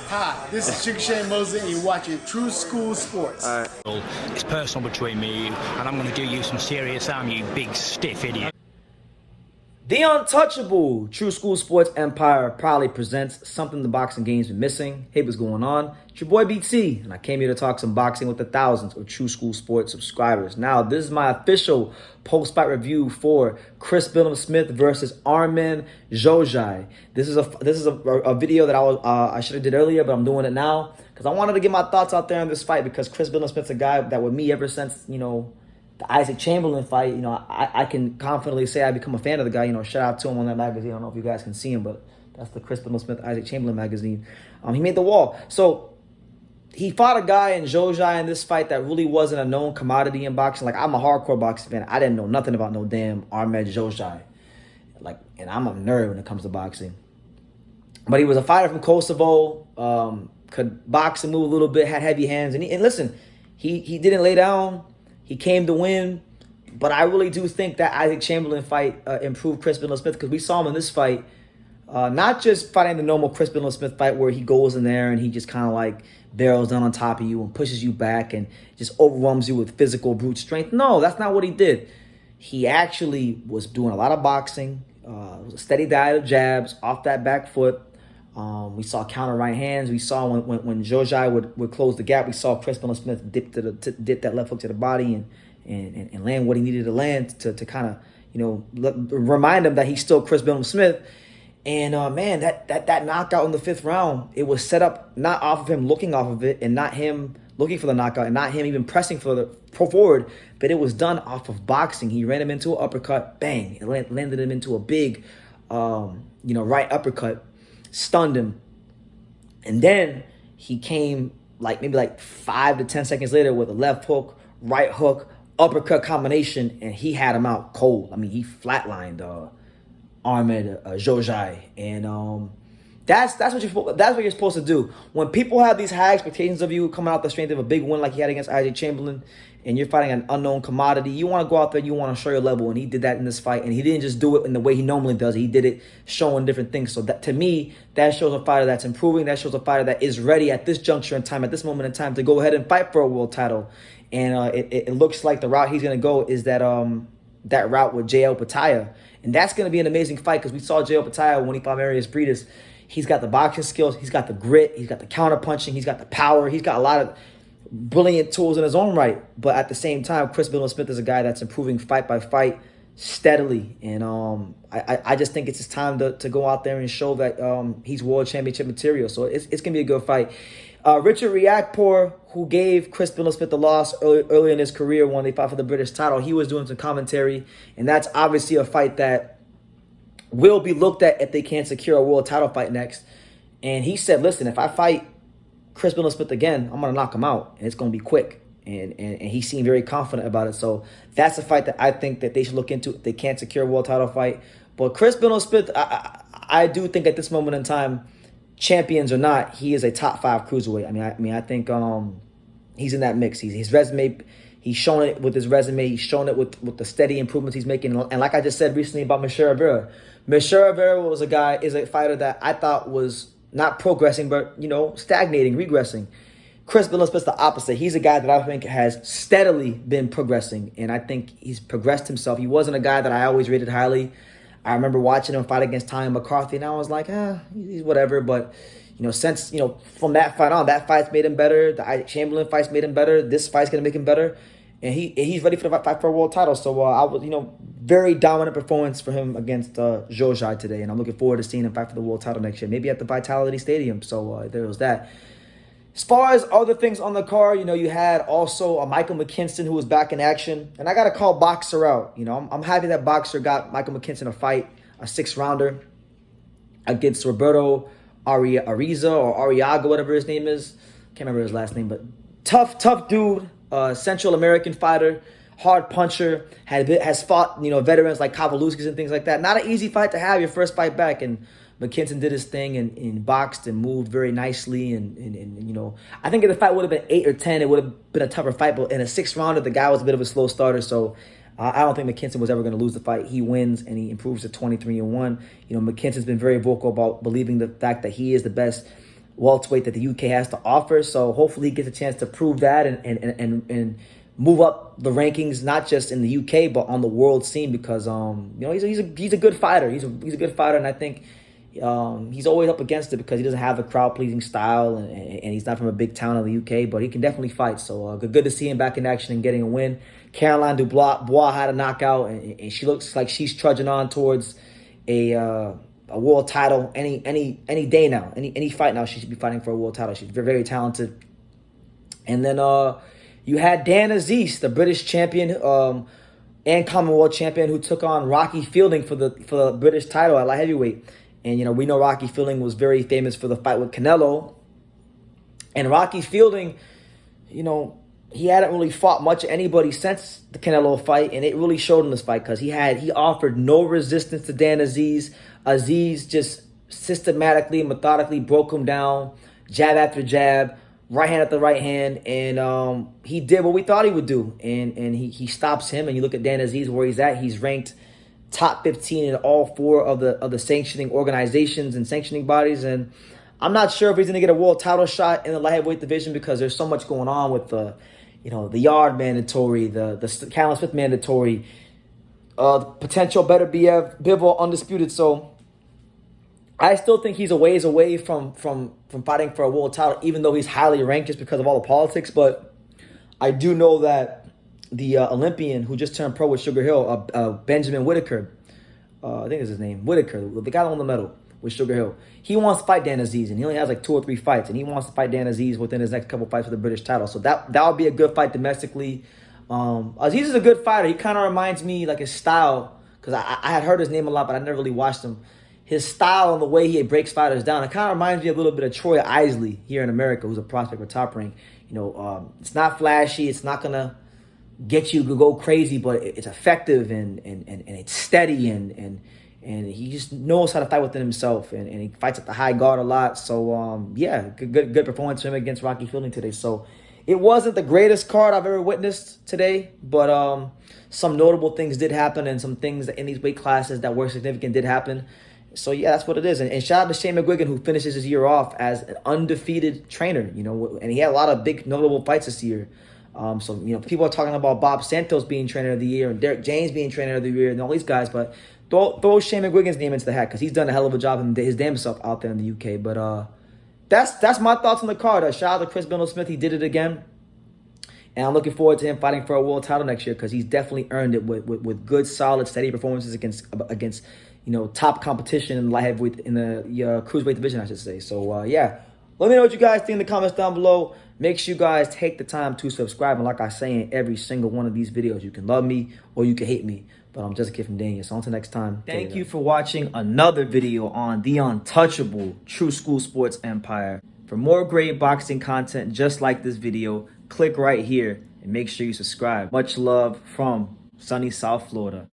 Hi, this is Xhoxaj Moses, and you're watching True School Sports. All right. It's personal between me and you, and I'm going to do you some serious harm, you big stiff idiot. The untouchable True School Sports Empire proudly presents something the boxing game's been missing. Hey, what's going on? It's your boy BT, and I came here to talk some boxing with the thousands of True School Sports subscribers. Now, this is my official post-fight review for Chris Billiam-Smith versus Xhoxaj. This is a video that I should have did earlier, but I'm doing it now because I wanted to get my thoughts out there on this fight because Chris Billiam-Smith's a guy that with me ever since, the Isaac Chamberlain fight, I can confidently say I become a fan of the guy. Shout out to him on that magazine. I don't know if you guys can see him, but that's the Chris Billiam-Smith Isaac Chamberlain magazine. He made the wall. So he fought a guy in Xhoxaj in this fight that really wasn't a known commodity in boxing. Like, I'm a hardcore boxing fan. I didn't know nothing about no damn Xhoxaj. And I'm a nerd when it comes to boxing. But he was a fighter from Kosovo, could box and move a little bit, had heavy hands. And listen, he didn't lay down. He came to win, but I really do think that Isaac Chamberlain fight improved Chris Billiam-Smith because we saw him in this fight, not just fighting the normal Chris Billiam-Smith fight where he goes in there and he just kind of like barrels down on top of you and pushes you back and just overwhelms you with physical brute strength. No, that's not what he did. He actually was doing a lot of boxing, a steady diet of jabs off that back foot. We saw counter right hands. We saw when Xhoxaj would close the gap, we saw Chris Billiam-Smith dip that left hook to the body and land what he needed to land to kind of, remind him that he's still Chris Billiam-Smith. And, man, that knockout in the 5th round, it was set up not off of him looking off of it and not him looking for the knockout and not him even pressing for the forward, but it was done off of boxing. He ran him into an uppercut, bang, it landed him into a big, right uppercut. Stunned him, and then he came maybe 5 to 10 seconds later with a left hook, right hook, uppercut combination, and he had him out cold. I mean, he flatlined Xhoxaj, and that's what you're supposed to do. When people have these high expectations of you coming out the strength of a big win like he had against Isaac Chamberlain, and you're fighting an unknown commodity, you want to go out there, you want to show your level, and he did that in this fight, and he didn't just do it in the way he normally does. He did it showing different things. So that, to me, that shows a fighter that's improving. That shows a fighter that is ready at this juncture in time, at this moment in time, to go ahead and fight for a world title. And it looks like the route he's going to go is that route with Jai Opetaia, and that's going to be an amazing fight because we saw Jai Opetaia when he fought Marius Briedis. He's got the boxing skills, he's got the grit, he's got the counter punching, he's got the power, he's got a lot of brilliant tools in his own right. But at the same time, Chris Billiam-Smith is a guy that's improving fight by fight steadily. And I just think it's his time to go out there and show that he's world championship material. So it's going to be a good fight. Richard Riakporhe, who gave Chris Billiam-Smith the loss early in his career when they fought for the British title, he was doing some commentary. And that's obviously a fight that will be looked at if they can't secure a world title fight next. And he said, listen, if I fight Chris Billiam-Smith again, I'm going to knock him out, and it's going to be quick. And he seemed very confident about it. So that's a fight that I think that they should look into if they can't secure a world title fight. But Chris Billiam-Smith, I do think at this moment in time, champions or not, he is a top 5 cruiserweight. I think he's in that mix. His resume, he's shown it with his resume. He's shown it with the steady improvements he's making. And like I just said recently about Vergil Ortiz, Vergil Ortiz is a fighter that I thought was not progressing, but, stagnating, regressing. Chris Billiam-Smith's the opposite. He's a guy that I think has steadily been progressing, and I think he's progressed himself. He wasn't a guy that I always rated highly. I remember watching him fight against Ty McCarthy, and I was like, he's whatever. But, since, from that fight on, that fight's made him better. The Isaac Chamberlain fight's made him better. This fight's going to make him better. And he's ready for the fight for a world title. So, I was, very dominant performance for him against Xhoxaj today. And I'm looking forward to seeing him fight for the world title next year, maybe at the Vitality Stadium. So, there was that. As far as other things on the card, you had also a Michael Mckinson who was back in action. And I got to call Boxer out. I'm happy that Boxer got Michael Mckinson a fight, a 6-rounder against Roberto Arriaza or Arriaga, whatever his name is. Can't remember his last name, but tough dude, Central American fighter, hard puncher, has fought, veterans like Kavaluskis and things like that. Not an easy fight to have, your first fight back. And Mckinson did his thing and boxed and moved very nicely. And I think if the fight would have been 8 or 10, it would have been a tougher fight. But in a 6-rounder, the guy was a bit of a slow starter. So I don't think Mckinson was ever going to lose the fight. He wins and he improves to 23-1. Mckinson's been very vocal about believing the fact that he is the best welterweight that the UK has to offer. So hopefully he gets a chance to prove that and move up the rankings, not just in the UK but on the world scene, because he's a good fighter. He's a good fighter, and I think he's always up against it because he doesn't have a crowd pleasing style, and he's not from a big town in the UK, but he can definitely fight. So good to see him back in action and getting a win. Caroline Dubois had a knockout, and she looks like she's trudging on towards a world title any day now. Any fight now, she should be fighting for a world title. She's very, very talented. And then you had Dan Aziz, the British champion and Commonwealth champion, who took on Rocky Fielding for the British title at light heavyweight. And we know Rocky Fielding was very famous for the fight with Canelo. And Rocky Fielding, he hadn't really fought much of anybody since the Canelo fight, and it really showed in this fight because he offered no resistance to Dan Aziz. Aziz just systematically, methodically broke him down, jab after jab, right hand after right hand, and he did what we thought he would do, and he stops him. And you look at Dan Aziz, where he's at. He's ranked top 15 in all 4 of the sanctioning organizations and sanctioning bodies, and I'm not sure if he's going to get a world title shot in the light heavyweight division because there's so much going on with the Yard mandatory, the Callum Smith mandatory, the potential better Bivol undisputed. So I still think he's a ways away from fighting for a world title, even though he's highly ranked just because of all the politics. But I do know that the Olympian who just turned pro with Sugar Hill, Benjamin Whitaker, I think is his name, Whitaker, the guy on the medal with Sugar Hill, he wants to fight Dan Aziz, and he only has like 2 or 3 fights, and he wants to fight Dan Aziz within his next couple fights for the British title. So that would be a good fight domestically. Aziz is a good fighter. He kind of reminds me, like his style, because I had heard his name a lot, but I never really watched him. His style and the way he breaks fighters down, it kind of reminds me a little bit of Troy Isley here in America, who's a prospect for Top Rank. It's not flashy. It's not gonna get you to go crazy, but it's effective and it's steady and he just knows how to fight within himself, and he fights at the high guard a lot. So good performance from him against Rocky Fielding today. So it wasn't the greatest card I've ever witnessed today, but some notable things did happen, and some things in these weight classes that were significant did happen. So yeah, that's what it is. And shout out to Shane McGuigan, who finishes his year off as an undefeated trainer. And he had a lot of big notable fights this year. So people are talking about Bob Santos being trainer of the year and Derek James being trainer of the year and all these guys, but throw Shane McGuigan's name into the hat because he's done a hell of a job and his damn self out there in the UK. But that's my thoughts on the card. Shout out to Chris Billiam-Smith. He did it again. And I'm looking forward to him fighting for a world title next year because he's definitely earned it with good, solid, steady performances against top competition in the light heavyweight, in the cruiserweight division, I should say. So let me know what you guys think in the comments down below. Make sure you guys take the time to subscribe. And like I say in every single one of these videos, you can love me or you can hate me, but I'm just a kid from Daniel. So until next time, thank you for watching another video on the untouchable True School Sports Empire. For more great boxing content just like this video, click right here and make sure you subscribe. Much love from sunny South Florida.